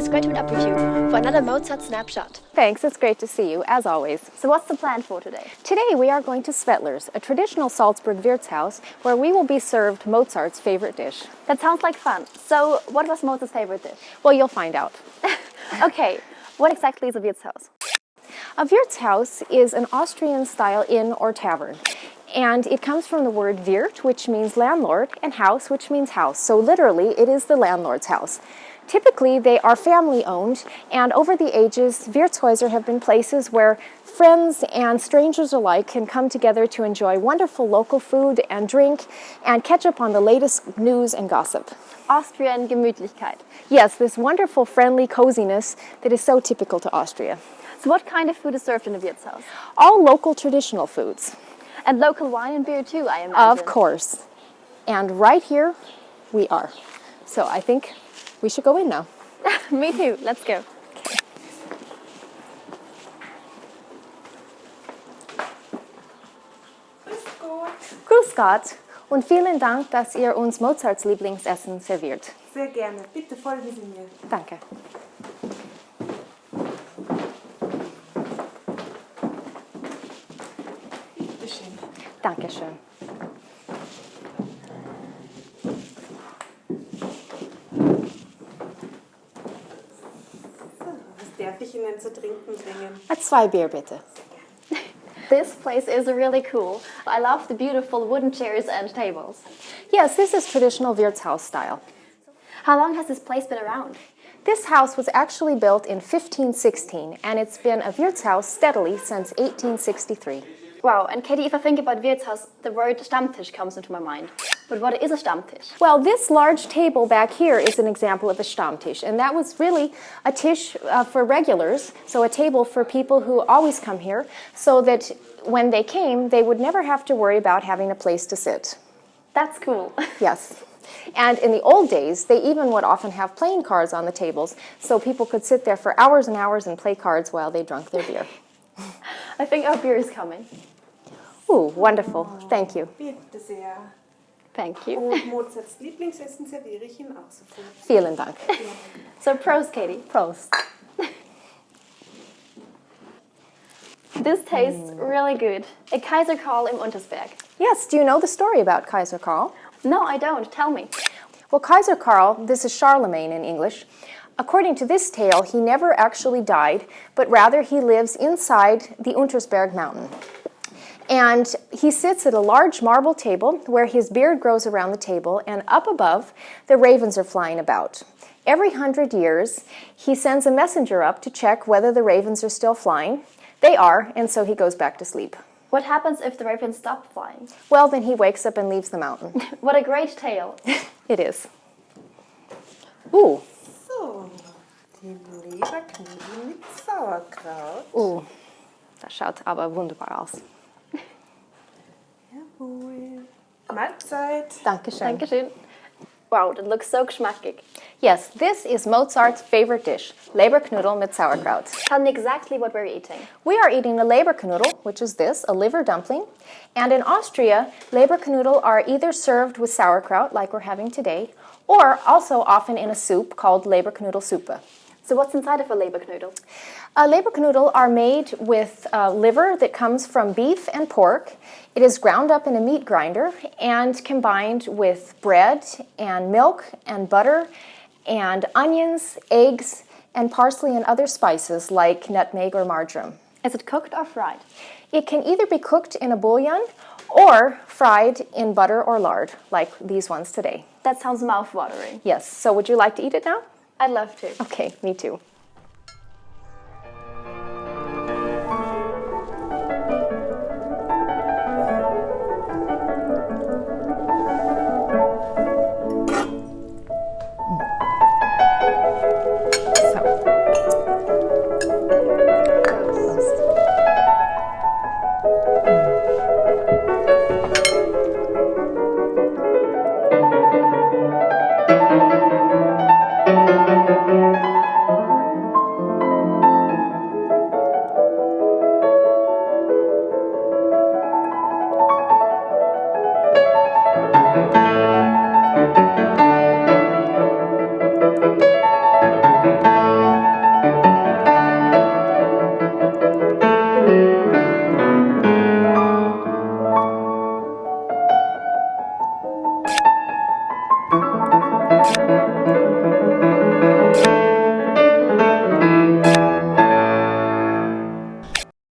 it's great to meet up with you for another Mozart Snapshot. Thanks, it's great to see you, as always. So what's the plan for today? Today we are going to Svetler's, a traditional Salzburg Wirtshaus, where we will be served Mozart's favorite dish. That sounds like fun. So what was Mozart's favorite dish? Well, you'll find out. Okay, what exactly is a Wirtshaus? A Wirtshaus is an Austrian-style inn or tavern. And it comes from the word Wirt, which means landlord, and Haus, which means house. So literally, it is the landlord's house. Typically, they are family-owned, and over the ages, Wirtshäuser have been places where friends and strangers alike can come together to enjoy wonderful local food and drink and catch up on the latest news and gossip. Austrian Gemütlichkeit. Yes, this wonderful, friendly coziness that is so typical to Austria. So what kind of food is served in a Wirtshaus? All local traditional foods. And local wine and beer too, I imagine. Of course. And right here, we are. So I think we should go in now. Me too, let's go. Grüß Gott und vielen Dank, dass ihr uns Mozarts Lieblingsessen serviert. Sehr gerne. Bitte folgen Sie mir. Danke. Bitte schön. Dankeschön. Was darf ich Ihnen zu trinken bringen? 2 Bier bitte. This place is really cool. I love the beautiful wooden chairs and tables. Yes, this is traditional Wirtshaus style. How long has this place been around? This house was actually built in 1516, and it's been a Wirtshaus steadily since 1863. Wow, and Katie, if I think about Wirtshaus, the word Stammtisch comes into my mind. But what is a Stammtisch? Well, this large table back here is an example of a Stammtisch, and that was really a tisch for regulars, so a table for people who always come here, so that when they came, they would never have to worry about having a place to sit. That's cool. Yes. And in the old days, they even would often have playing cards on the tables, so people could sit there for hours and hours and play cards while they drank their beer. I think our beer is coming. Ooh, wonderful. Thank you. Bitte sehr. Thank you. Und Mozarts Lieblingsessen serviere ich Ihnen auch sofort. Vielen Dank. So Prost, Katie. Prost. This tastes really good. A Kaiser Karl im Untersberg. Yes, do you know the story about Kaiser Karl? No, I don't. Tell me. Well, Kaiser Karl, this is Charlemagne in English. According to this tale, he never actually died, but rather he lives inside the Untersberg mountain. And he sits at a large marble table where his beard grows around the table, and up above, the ravens are flying about. Every 100 years, he sends a messenger up to check whether the ravens are still flying. They are, and so he goes back to sleep. What happens if the ravens stop flying? Well, then he wakes up and leaves the mountain. What a great tale. It is. Ooh. So, die Leberknödel mit Sauerkraut. Das schaut aber wunderbar aus. Jawohl. Mahlzeit. Dankeschön. Dankeschön. Wow, that looks so geschmackig. Yes, this is Mozart's favorite dish, Leberknödel mit Sauerkraut. Tell me exactly what we're eating. We are eating a Leberknödel, which is this, a liver dumpling. And in Austria, Leberknödel are either served with sauerkraut, like we're having today, or also often in a soup called Leberknödelsuppe. So what's inside of a Leberknödel? Leberknödel are made with liver that comes from beef and pork. It is ground up in a meat grinder and combined with bread and milk and butter and onions, eggs, and parsley and other spices like nutmeg or marjoram. Is it cooked or fried? It can either be cooked in a bouillon or fried in butter or lard, like these ones today. That sounds mouth-watering. Yes, so would you like to eat it now? I'd love to. Okay, me too.